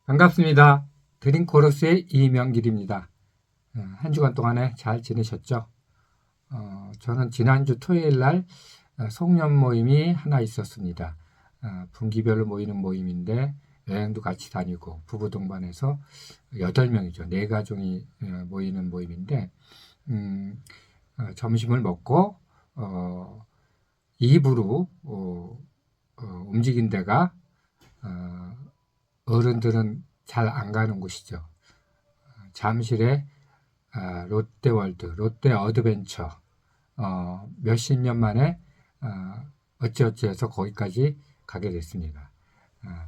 반갑습니다. 드림코러스의 이명길입니다. 한 주간 동안에 잘 지내셨죠? 저는 지난주 토요일 날 송년 모임이 하나 있었습니다. 분기별로 모이는 모임인데 여행도 같이 다니고 부부 동반해서 8명이죠. 4가족이 모이는 모임인데 점심을 먹고 입으로 움직인 데가 어른들은 잘 안 가는 곳이죠. 잠실의 롯데월드, 롯데 어드벤처 몇십 년 만에 어찌어찌해서 거기까지 가게 됐습니다.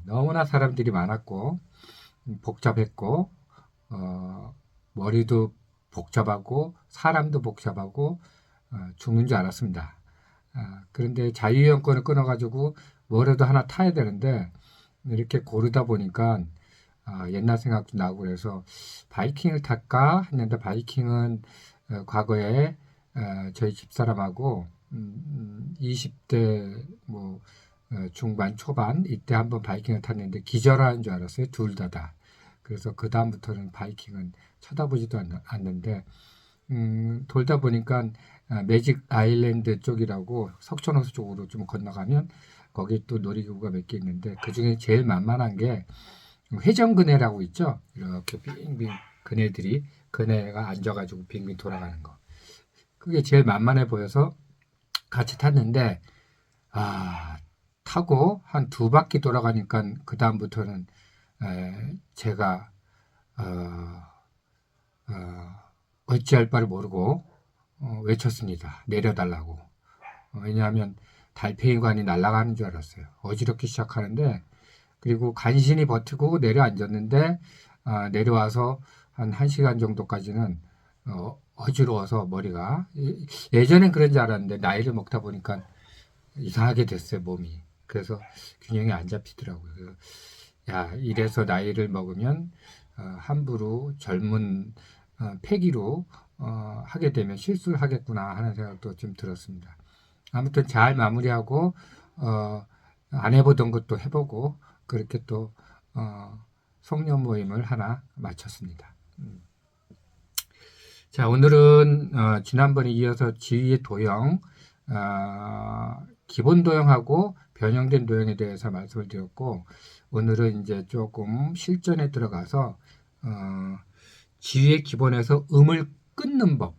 너무나 사람들이 많았고 복잡했고 머리도 복잡하고 사람도 복잡하고 죽는 줄 알았습니다. 그런데 자유여행권을 끊어가지고 뭐라도 하나 타야 되는데 이렇게 고르다 보니까 옛날 생각도 나고 그래서 바이킹을 탈까 했는데 바이킹은 과거에 저희 집사람하고 20대 뭐 중반 초반 이때 한번 바이킹을 탔는데 기절하는 줄 알았어요. 둘 다. 그래서 그 다음부터는 바이킹은 쳐다보지도 않는데 돌다 보니까 매직 아일랜드 쪽이라고 석촌호수 쪽으로 좀 건너가면 거기 또 놀이기구가 몇 개 있는데 그 중에 제일 만만한 게 회전그네라고 있죠. 이렇게 빙빙 그네가 앉아가지고 빙빙 돌아가는 거. 그게 제일 만만해 보여서 같이 탔는데 타고 한 2바퀴 돌아가니까 그 다음부터는 제가 어찌할 바를 모르고 외쳤습니다. 내려달라고. 왜냐하면 달팽이관이 날아가는 줄 알았어요. 어지럽기 시작하는데 그리고 간신히 버티고 내려앉았는데 내려와서 한 1시간 정도까지는 어지러워서 머리가 예전엔 그런 줄 알았는데 나이를 먹다 보니까 이상하게 됐어요. 몸이. 그래서 균형이 안 잡히더라고요. 그래서 야, 이래서 나이를 먹으면 함부로 젊은 패기로 하게 되면 실수를 하겠구나 하는 생각도 좀 들었습니다. 아무튼 잘 마무리하고 안 해보던 것도 해보고 그렇게 또 송년 모임을 하나 마쳤습니다. 자, 오늘은 지난번에 이어서 지휘의 도형, 기본 도형하고 변형된 도형에 대해서 말씀을 드렸고 오늘은 이제 조금 실전에 들어가서 지휘의 기본에서 음을 끊는 법,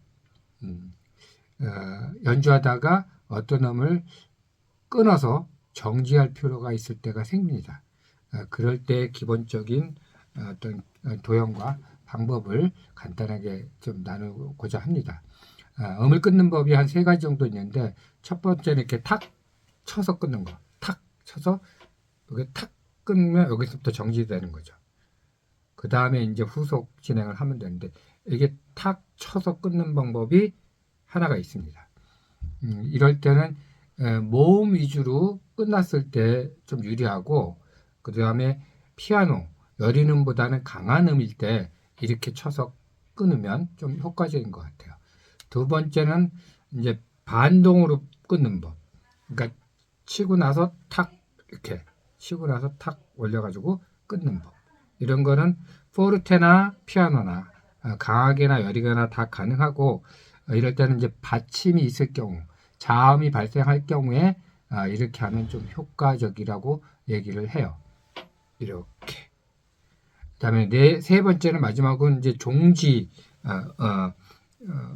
연주하다가 어떤 음을 끊어서 정지할 필요가 있을 때가 생깁니다. 그럴 때 기본적인 어떤 도형과 방법을 간단하게 좀 나누고자 합니다. 음을 끊는 법이 한 3가지 정도 있는데 첫 번째는 이렇게 탁 쳐서 끊는 거. 탁 쳐서 여기 탁 끊으면 여기서부터 정지되는 거죠. 그 다음에 이제 후속 진행을 하면 되는데 이게 탁 쳐서 끊는 방법이 하나가 있습니다. 이럴 때는 모음 위주로 끝났을 때 좀 유리하고 그 다음에 피아노 여리음보다는 강한 음일 때 이렇게 쳐서 끊으면 좀 효과적인 것 같아요. 두 번째는 이제 반동으로 끊는 법. 그러니까 치고 나서 탁 이렇게 치고 나서 탁 올려가지고 끊는 법. 이런 거는 포르테나 피아노나 강하게나 여리거나 다 가능하고 이럴 때는 이제 받침이 있을 경우 자음이 발생할 경우에 이렇게 하면 좀 효과적이라고 얘기를 해요. 이렇게. 그다음에 세 번째는 마지막은 이제 종지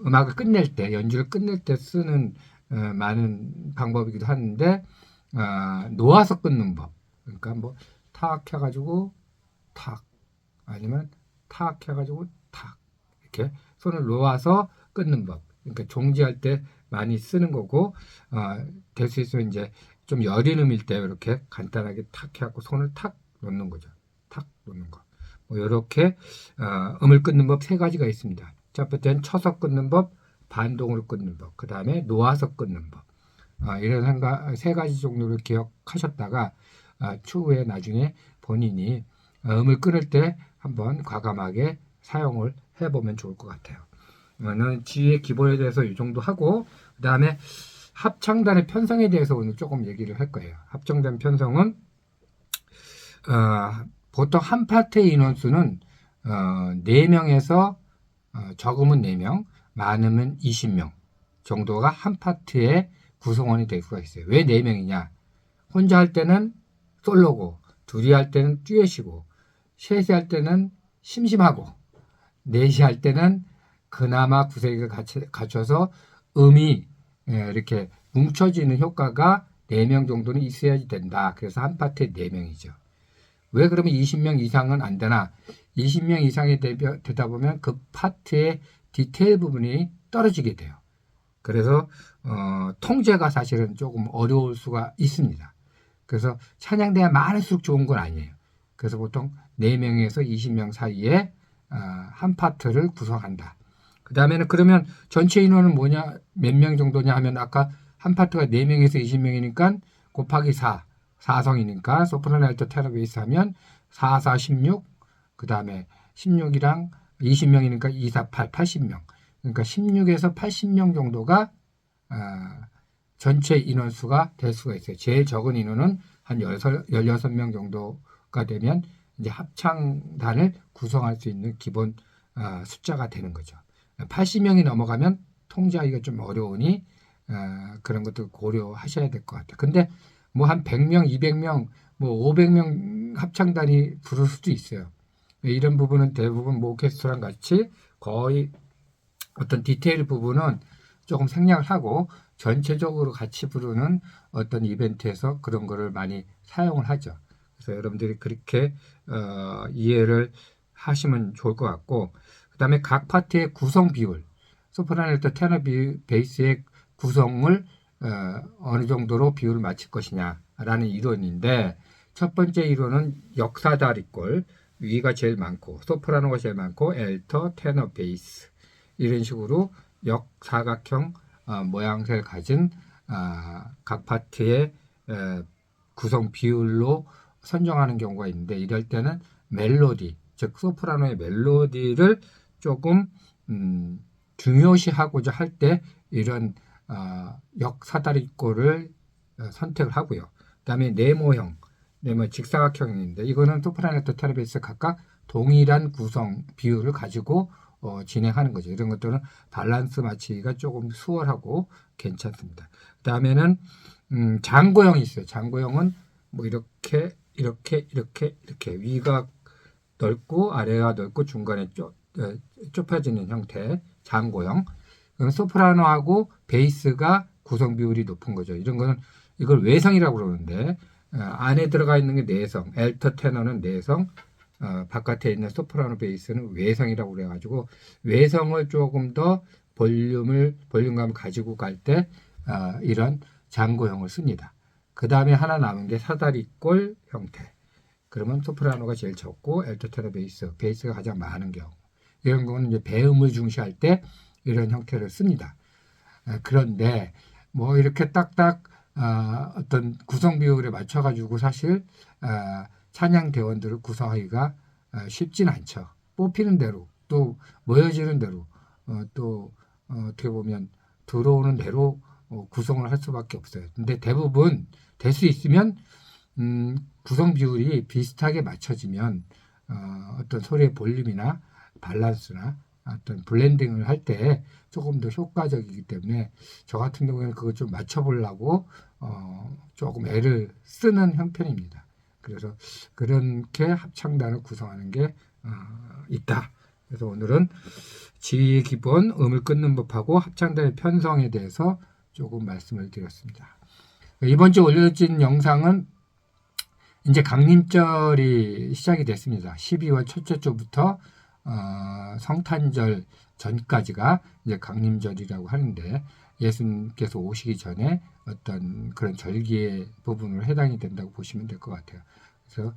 음악을 끝낼 때 연주를 끝낼 때 쓰는 많은 방법이기도 하는데 놓아서 끊는 법. 그러니까 뭐 탁 해가지고 탁 아니면 탁 해가지고 탁 이렇게 손을 놓아서 끊는 법. 그러니까 종지할 때 많이 쓰는 거고 될 수 있으면 이제 좀 여린 음일 때 이렇게 간단하게 탁 해갖고 손을 탁 놓는 거죠. 탁 놓는 거. 뭐 이렇게 음을 끊는 법 3가지가 있습니다. 첫 번째는 쳐서 끊는 법, 반동으로 끊는 법, 그 다음에 놓아서 끊는 법. 이런 3가지 정도를 기억하셨다가 추후에 나중에 본인이 음을 끊을 때 한번 과감하게 사용을 해보면 좋을 것 같아요. 저는 지휘의 기본에 대해서 이 정도 하고 그 다음에 합창단의 편성에 대해서 오늘 조금 얘기를 할 거예요. 합창단 편성은 보통 한 파트의 인원수는 4명에서 적으면 4명, 많으면 20명 정도가 한 파트의 구성원이 될 수가 있어요. 왜 4명이냐? 혼자 할 때는 솔로고, 둘이 할 때는 듀엣이고, 셋이 할 때는 심심하고, 넷이 할 때는 그나마 구색을 갖춰서 음이 이렇게 뭉쳐지는 효과가 4명 정도는 있어야지 된다. 그래서 한 파트에 4명이죠. 왜 그러면 20명 이상은 안 되나? 20명 이상이 되다 보면 그 파트의 디테일 부분이 떨어지게 돼요. 그래서 통제가 사실은 조금 어려울 수가 있습니다. 그래서 찬양대가 많을수록 좋은 건 아니에요. 그래서 보통 4명에서 20명 사이에 한 파트를 구성한다. 그 다음에는 그러면 전체 인원은 뭐냐, 몇 명 정도냐 하면 아까 한 파트가 4명에서 20명이니까 곱하기 4, 4성이니까 소프라노, 알토, 테너, 베이스 하면 4, 4, 16, 그 다음에 16이랑 20명이니까 2, 4, 8, 80명. 그러니까 16에서 80명 정도가 전체 인원수가 될 수가 있어요. 제일 적은 인원은 한 16명 정도가 되면 이제 합창단을 구성할 수 있는 기본 숫자가 되는 거죠. 80명이 넘어가면 통제하기가 좀 어려우니 그런 것도 고려하셔야 될 것 같아요. 근데 뭐 한 100명, 200명, 뭐 500명 합창단이 부를 수도 있어요. 이런 부분은 대부분 뭐 오케스트라랑 같이 거의 어떤 디테일 부분은 조금 생략을 하고 전체적으로 같이 부르는 어떤 이벤트에서 그런 거를 많이 사용을 하죠. 그래서 여러분들이 그렇게 이해를 하시면 좋을 것 같고, 그 다음에 각 파트의 구성 비율, 소프라노, 알토, 테너, 베이스의 구성을 어느 정도로 비율을 맞출 것이냐라는 이론인데, 첫 번째 이론은 역사다리꼴, 위가 제일 많고 소프라노가 제일 많고 알토, 테너, 베이스 이런 식으로 역사각형 모양새를 가진 각 파트의 구성 비율로 선정하는 경우가 있는데, 이럴 때는 멜로디, 즉 소프라노의 멜로디를 조금 중요시하고자 할 때 이런 역사다리꼴을 선택을 하고요. 그 다음에 네모형, 직사각형인데 이거는 소프라노, 알토, 테너, 베이스 각각 동일한 구성 비율을 가지고 진행하는 거죠. 이런 것들은 밸런스 맞추기가 조금 수월하고 괜찮습니다. 그 다음에는 장고형이 있어요. 장고형은 뭐 이렇게 위가 넓고 아래가 넓고 중간에 좁혀지는 형태, 장고형. 소프라노하고 베이스가 구성 비율이 높은 거죠. 이런 거는 이걸 외성이라고 그러는데 안에 들어가 있는 게 내성, 알토, 테너는 내성, 바깥에 있는 소프라노, 베이스는 외성이라고 그래가지고 외성을 조금 더 볼륨감을 가지고 갈 때 이런 장고형을 씁니다. 그 다음에 하나 남은 게 사다리꼴 형태. 그러면 소프라노가 제일 적고 알토, 테너, 베이스가 가장 많은 경우. 이런 거는 이제 배음을 중시할 때 이런 형태를 씁니다. 그런데 뭐 이렇게 딱딱 어떤 구성 비율에 맞춰가지고 사실 찬양 대원들을 구성하기가 쉽진 않죠. 뽑히는 대로 또 모여지는 대로 또 어떻게 보면 들어오는 대로 구성을 할 수밖에 없어요. 근데 대부분 될 수 있으면 구성 비율이 비슷하게 맞춰지면 어떤 소리의 볼륨이나 밸런스나 어떤 블렌딩을 할 때 조금 더 효과적이기 때문에 저 같은 경우에는 그걸 좀 맞춰보려고 조금 애를 쓰는 형편입니다. 그래서 그렇게 합창단을 구성하는 게 있다. 그래서 오늘은 지휘의 기본, 음을 끊는 법하고 합창단의 편성에 대해서 조금 말씀을 드렸습니다. 이번 주 올려진 영상은 이제 강림절이 시작이 됐습니다. 12월 첫째 주부터 성탄절 전까지가 이제 강림절이라고 하는데, 예수님께서 오시기 전에 어떤 그런 절기의 부분으로 해당이 된다고 보시면 될 것 같아요. 그래서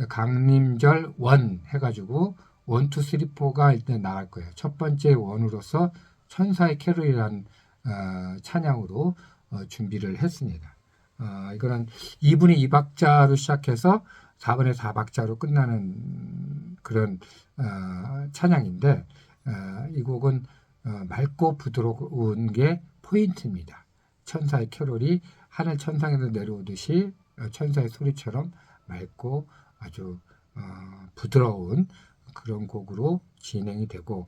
강림절 원 해가지고 1, 2, 3, 4가 일단 나갈 거예요. 첫 번째 원으로서 천사의 캐롤이라는 찬양으로 준비를 했습니다. 이거는 2분의 2박자로 시작해서 4분의 4박자로 끝나는 그런 찬양인데, 이 곡은 맑고 부드러운 게 포인트입니다. 천사의 캐롤이 하늘 천상에서 내려오듯이 천사의 소리처럼 맑고 아주 부드러운 그런 곡으로 진행이 되고,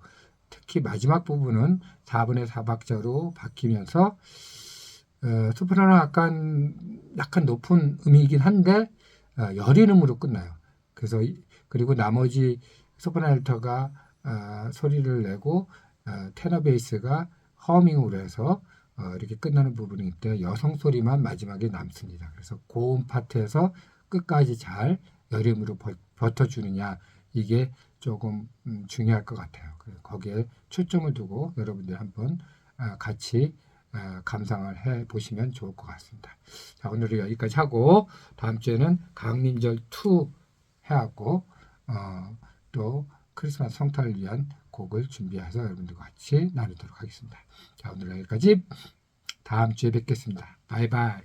특히 마지막 부분은 4분의 4박자로 바뀌면서 소프라노 약간 높은 음이긴 한데 여린 음으로 끝나요. 그래서 그리고 나머지 소프라노 알토가 소리를 내고 테너 베이스가 허밍으로 해서 이렇게 끝나는 부분이 있대 여성 소리만 마지막에 남습니다. 그래서 고음 파트에서 끝까지 잘 여림으로 버텨주느냐, 이게 조금 중요할 것 같아요. 거기에 초점을 두고 여러분들 한번 같이 감상을 해 보시면 좋을 것 같습니다. 자, 오늘은 여기까지 하고 다음 주에는 강림절 2 해갖고 또 크리스마스 성탄을 위한 곡을 준비해서 여러분들과 같이 나누도록 하겠습니다. 자, 오늘 여기까지. 다음 주에 뵙겠습니다. 바이바이.